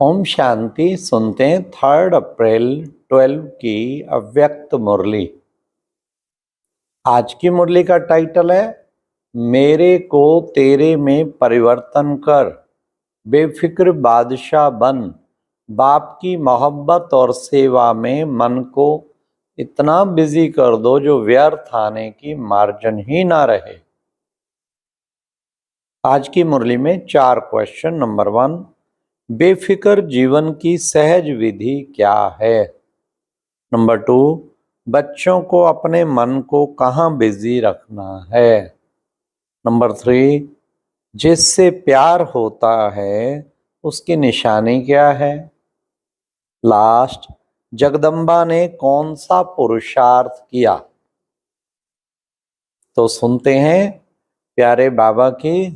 ओम शांति। सुनते हैं 3 अप्रैल 12 की अव्यक्त मुरली। आज की मुरली का टाइटल है मेरे को तेरे में परिवर्तन कर, बेफिक्र बादशाह बन, बाप की मोहब्बत और सेवा में मन को इतना बिजी कर दो जो व्यर्थ आने की मार्जिन ही ना रहे। आज की मुरली में 4 क्वेश्चन। नंबर 1, बेफिक्र जीवन की सहज विधि क्या है। नंबर 2, बच्चों को अपने मन को कहाँ बिजी रखना है। नंबर 3, जिससे प्यार होता है उसकी निशानी क्या है। लास्ट, जगदम्बा ने कौन सा पुरुषार्थ किया। तो सुनते हैं प्यारे बाबा की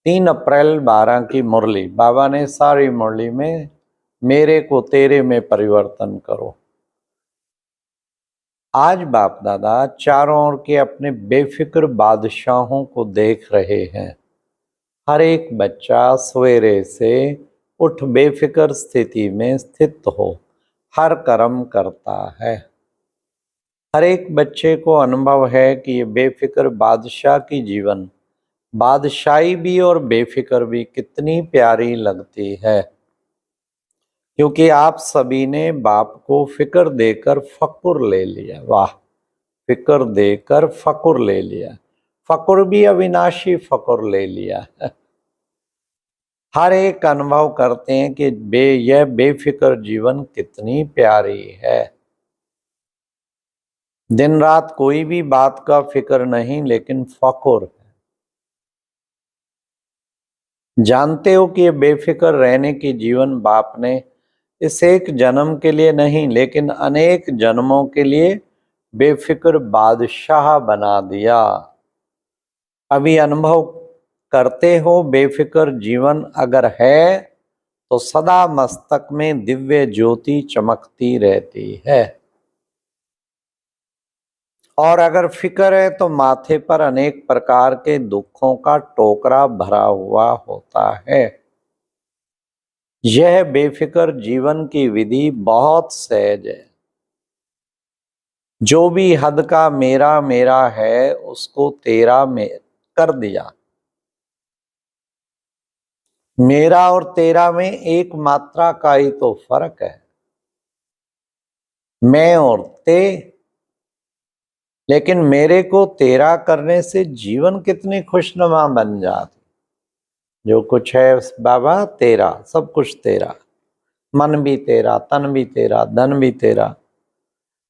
3 अप्रैल 12 की मुरली। बाबा ने सारी मुरली में मेरे को तेरे में परिवर्तन करो। आज बाप दादा चारों ओर के अपने बेफिक्र बादशाहों को देख रहे हैं। हर एक बच्चा सवेरे से उठ बेफिक्र स्थिति में स्थित हो हर कर्म करता है। हर एक बच्चे को अनुभव है कि ये बेफिक्र बादशाह की जीवन, बादशाही भी और बेफिक्र भी कितनी प्यारी लगती है, क्योंकि आप सभी ने बाप को फिक्र देकर फकुर ले लिया। वाह, फिक्र देकर फकुर ले लिया। फकुर भी अविनाशी फकुर ले लिया। हर एक अनुभव करते हैं कि यह बेफिक्र जीवन कितनी प्यारी है। दिन रात कोई भी बात का फिक्र नहीं, लेकिन फकुर है। जानते हो कि ये बेफिक्र रहने की जीवन बाप ने इस एक जन्म के लिए नहीं, लेकिन अनेक जन्मों के लिए बेफिक्र बादशाह बना दिया। अभी अनुभव करते हो बेफिक्र जीवन अगर है तो सदा मस्तक में दिव्य ज्योति चमकती रहती है, और अगर फिक्र है तो माथे पर अनेक प्रकार के दुखों का टोकरा भरा हुआ होता है। यह बेफिक्र जीवन की विधि बहुत सहज है। जो भी हद का मेरा मेरा है उसको तेरा में कर दिया। मेरा और तेरा में एक मात्रा का ही तो फर्क है, मैं और ते। लेकिन मेरे को तेरा करने से जीवन कितनी खुशनुमा बन जाती। जो कुछ है बाबा तेरा, सब कुछ तेरा, मन भी तेरा, तन भी तेरा, धन भी तेरा।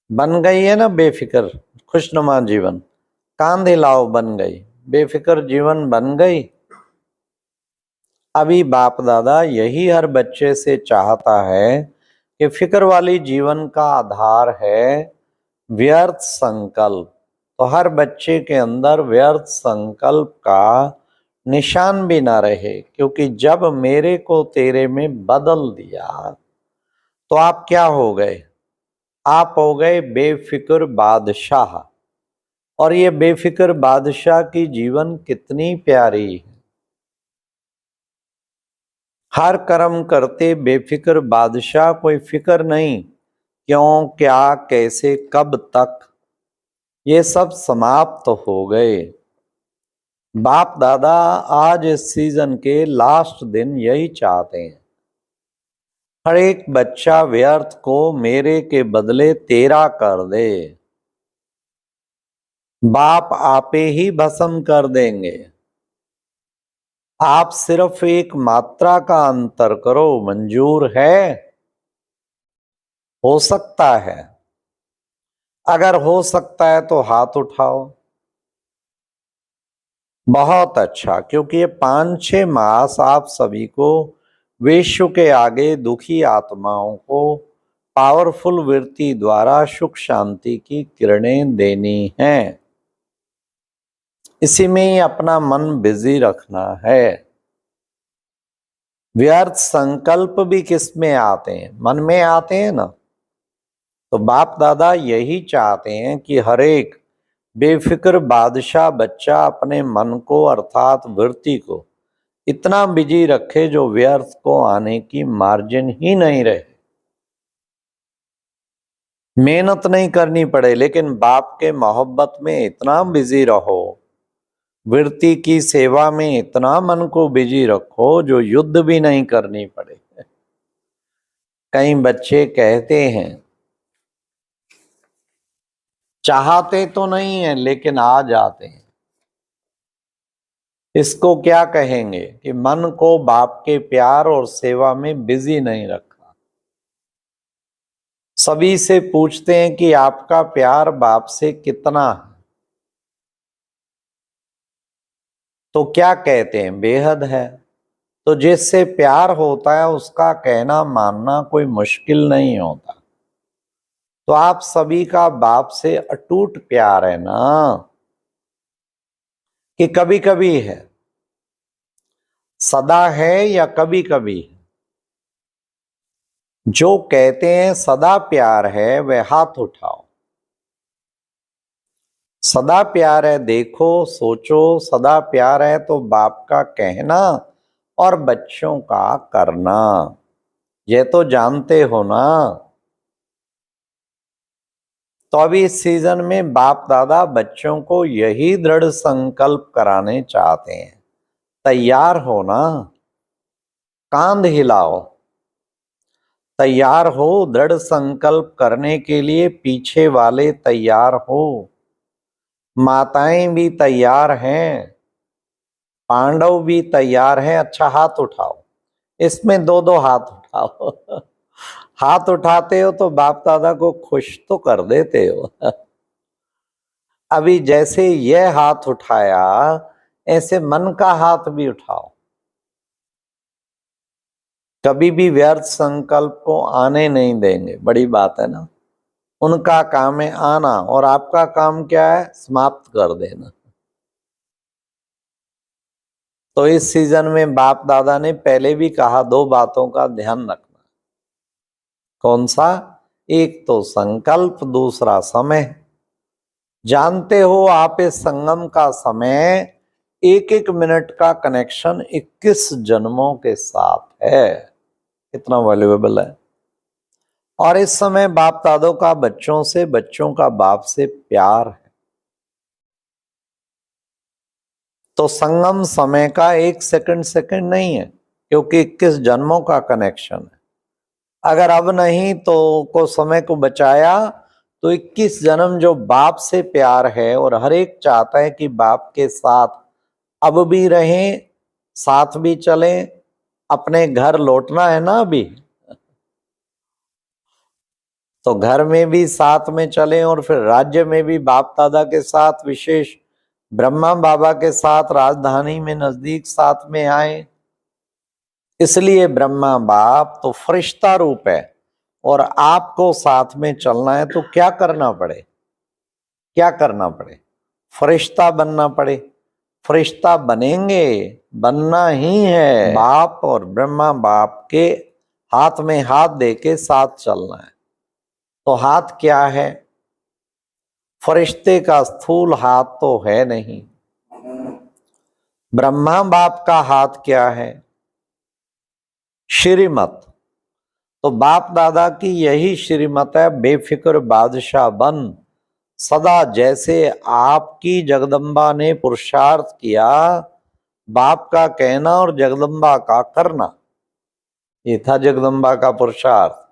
बन गई है ना बेफिक्र खुशनुमा जीवन। कांधे लाओ बन गई, बेफिक्र जीवन बन गई। अभी बाप दादा यही हर बच्चे से चाहता है कि फिक्र वाली जीवन का आधार है व्यर्थ संकल्प। तो हर बच्चे के अंदर व्यर्थ संकल्प का निशान भी ना रहे, क्योंकि जब मेरे को तेरे में बदल दिया तो आप क्या हो गए? आप हो गए बेफिक्र बादशाह। और ये बेफिक्र बादशाह की जीवन कितनी प्यारी है। हर कर्म करते बेफिक्र बादशाह, कोई फिक्र नहीं क्यों, क्या, कैसे, कब तक, ये सब समाप्त हो गए। बाप दादा आज इस सीजन के लास्ट दिन यही चाहते हैं, हर एक बच्चा व्यर्थ को मेरे के बदले तेरा कर दे। बाप आपे ही भस्म कर देंगे। आप सिर्फ एक मात्रा का अंतर करो, मंजूर है? हो सकता है? अगर हो सकता है तो हाथ उठाओ। बहुत अच्छा, क्योंकि ये 5-6 मास आप सभी को विश्व के आगे दुखी आत्माओं को पावरफुल वृत्ति द्वारा सुख शांति की किरणें देनी हैं। इसी में ही अपना मन बिजी रखना है। व्यर्थ संकल्प भी किस में आते हैं? मन में आते हैं ना। तो बाप दादा यही चाहते हैं कि हर एक बेफिक्र बादशाह बच्चा अपने मन को अर्थात वृत्ति को इतना बिजी रखे जो व्यर्थ को आने की मार्जिन ही नहीं रहे। मेहनत नहीं करनी पड़े, लेकिन बाप के मोहब्बत में इतना बिजी रहो, वृत्ति की सेवा में इतना मन को बिजी रखो जो युद्ध भी नहीं करनी पड़े। कई बच्चे कहते हैं चाहते तो नहीं है लेकिन आ जाते हैं। इसको क्या कहेंगे कि मन को बाप के प्यार और सेवा में बिजी नहीं रखा। सभी से पूछते हैं कि आपका प्यार बाप से कितना है, तो क्या कहते हैं बेहद है। तो जिससे प्यार होता है उसका कहना मानना कोई मुश्किल नहीं होता। तो आप सभी का बाप से अटूट प्यार है ना, कि कभी कभी है, सदा है या कभी कभी है। जो कहते हैं सदा प्यार है वह हाथ उठाओ। सदा प्यार है, देखो सोचो, सदा प्यार है तो बाप का कहना और बच्चों का करना ये तो जानते हो ना। तो अभी इस सीजन में बाप दादा बच्चों को यही दृढ़ संकल्प कराने चाहते हैं। तैयार हो ना, कांध हिलाओ, तैयार हो दृढ़ संकल्प करने के लिए। पीछे वाले तैयार हो, माताएं भी तैयार हैं, पांडव भी तैयार हैं। अच्छा हाथ उठाओ, इसमें दो दो हाथ उठाओ। हाथ उठाते हो तो बाप दादा को खुश तो कर देते हो। अभी जैसे यह हाथ उठाया ऐसे मन का हाथ भी उठाओ। कभी भी व्यर्थ संकल्प को आने नहीं देंगे, बड़ी बात है ना। उनका काम है आना और आपका काम क्या है, समाप्त कर देना। तो इस सीजन में बाप दादा ने पहले भी कहा दो बातों का ध्यान रखना। कौन सा? एक तो संकल्प, दूसरा समय। जानते हो आप इस संगम का समय एक एक मिनट का कनेक्शन 21 जन्मों के साथ है। कितना वैल्यूएबल है। और इस समय बाप दादों का बच्चों से, बच्चों का बाप से प्यार है। तो संगम समय का एक सेकंड सेकंड नहीं है, क्योंकि 21 जन्मों का कनेक्शन है। अगर अब नहीं तो को समय को बचाया तो 21 जन्म जो बाप से प्यार है, और हर एक चाहता है कि बाप के साथ अब भी रहें, साथ भी चलें। अपने घर लौटना है ना अभी, तो घर में भी साथ में चलें, और फिर राज्य में भी बाप दादा के साथ, विशेष ब्रह्मा बाबा के साथ राजधानी में नजदीक साथ में आए। इसलिए ब्रह्मा बाप तो फरिश्ता रूप है और आपको साथ में चलना है तो क्या करना पड़े, क्या करना पड़े? फरिश्ता बनना पड़े। फरिश्ता बनेंगे, बनना ही है। बाप और ब्रह्मा बाप के हाथ में हाथ दे के साथ चलना है। तो हाथ क्या है? फरिश्ते का स्थूल हाथ तो है नहीं। ब्रह्मा बाप का हाथ क्या है? श्रीमत। तो बाप दादा की यही श्रीमत है, बेफिक्र बादशाह बन। सदा जैसे आपकी जगदम्बा ने पुरुषार्थ किया, बाप का कहना और जगदम्बा का करना, ये था जगदम्बा का पुरुषार्थ।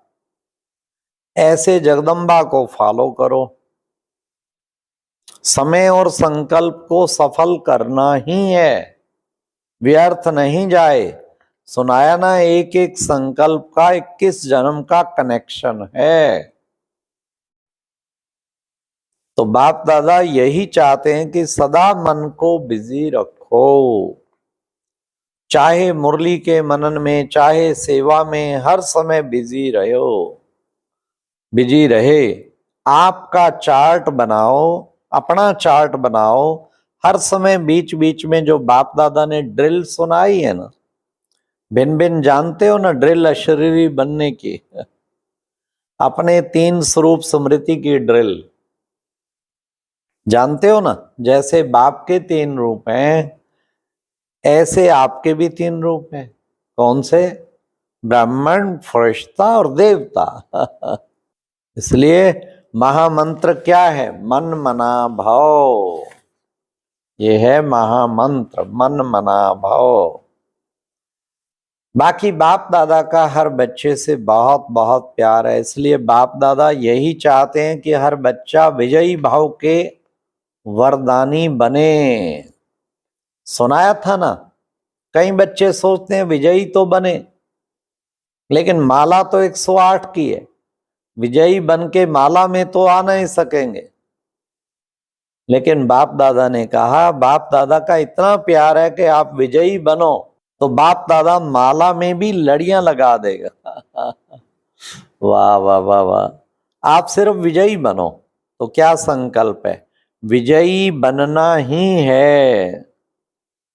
ऐसे जगदम्बा को फॉलो करो। समय और संकल्प को सफल करना ही है, व्यर्थ नहीं जाए। सुनाया ना, एक एक संकल्प का 21 जन्म का कनेक्शन है। तो बाप दादा यही चाहते हैं कि सदा मन को बिजी रखो, चाहे मुरली के मनन में, चाहे सेवा में, हर समय बिजी रहो, बिजी रहे। आपका चार्ट बनाओ, अपना चार्ट बनाओ। हर समय बीच बीच में जो बाप दादा ने ड्रिल सुनाई है ना, भिन्न भिन्न जानते हो ना ड्रिल, अशरीरी बनने की, अपने 3 स्वरूप स्मृति की ड्रिल जानते हो ना। जैसे बाप के 3 रूप हैं, ऐसे आपके भी 3 रूप हैं। कौन से? ब्राह्मण, फरिश्ता और देवता। इसलिए महामंत्र क्या है? मन मना भाव। ये है महामंत्र, मन मना भाव। बाकी बाप दादा का हर बच्चे से बहुत बहुत प्यार है, इसलिए बाप दादा यही चाहते हैं कि हर बच्चा विजयी भाव के वरदानी बने। सुनाया था ना, कई बच्चे सोचते हैं विजयी तो बने, लेकिन माला तो 108 की है, विजयी बन के माला में तो आ नहीं सकेंगे। लेकिन बाप दादा ने कहा, बाप दादा का इतना प्यार है कि आप विजयी बनो तो बाप दादा माला में भी लड़ियां लगा देगा। वाह वाह वाह वाह। आप सिर्फ विजयी बनो। तो क्या संकल्प है? विजयी बनना ही है।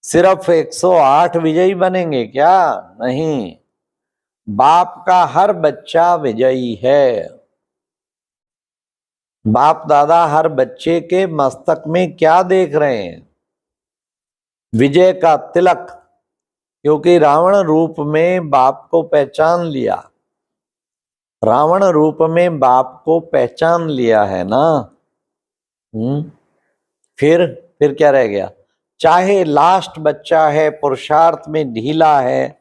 सिर्फ 108 विजयी बनेंगे क्या? नहीं, बाप का हर बच्चा विजयी है। बाप दादा हर बच्चे के मस्तक में क्या देख रहे हैं? विजय का तिलक। क्योंकि रावण रूप में बाप को पहचान लिया, रावण रूप में बाप को पहचान लिया है ना। फिर क्या रह गया? चाहे लास्ट बच्चा है, पुरुषार्थ में ढीला है,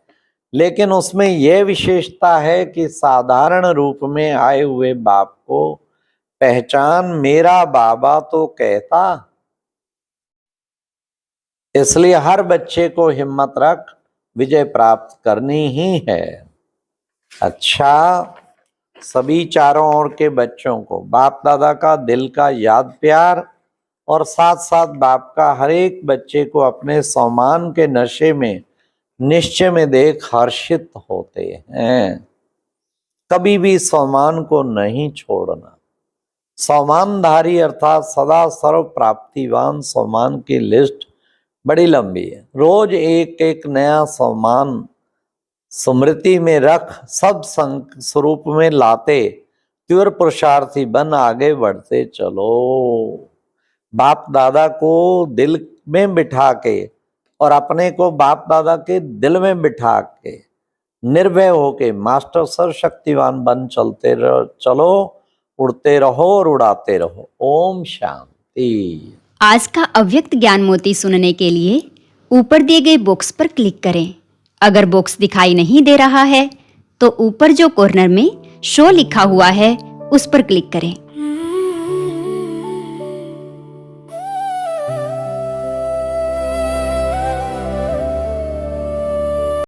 लेकिन उसमें यह विशेषता है कि साधारण रूप में आए हुए बाप को पहचान मेरा बाबा तो कहता। इसलिए हर बच्चे को हिम्मत रख, विजय प्राप्त करनी ही है। अच्छा, सभी चारों ओर के बच्चों को बाप दादा का दिल का याद प्यार और साथ साथ बाप का हर एक बच्चे को अपने सम्मान के नशे में निश्चय में देख हर्षित होते हैं। कभी भी सम्मान को नहीं छोड़ना। सम्मानधारी अर्थात सदा सर्व प्राप्तिवान सम्मान की लिस्ट बड़ी लंबी है। रोज एक एक नया सम्मान स्मृति में रख, सब स्वरूप में लाते तीव्र पुरुषार्थी बन आगे बढ़ते चलो। बाप दादा को दिल में बिठा के और अपने को बाप दादा के दिल में बिठा के निर्भय होके मास्टर सर्वशक्तिवान बन चलते चलो, उड़ते रहो और उड़ाते रहो। ओम शांति। आज का अव्यक्त ज्ञान मोती सुनने के लिए ऊपर दिए गए बॉक्स पर क्लिक करें। अगर बॉक्स दिखाई नहीं दे रहा है तो ऊपर जो कॉर्नर में शो लिखा हुआ है उस पर क्लिक करें।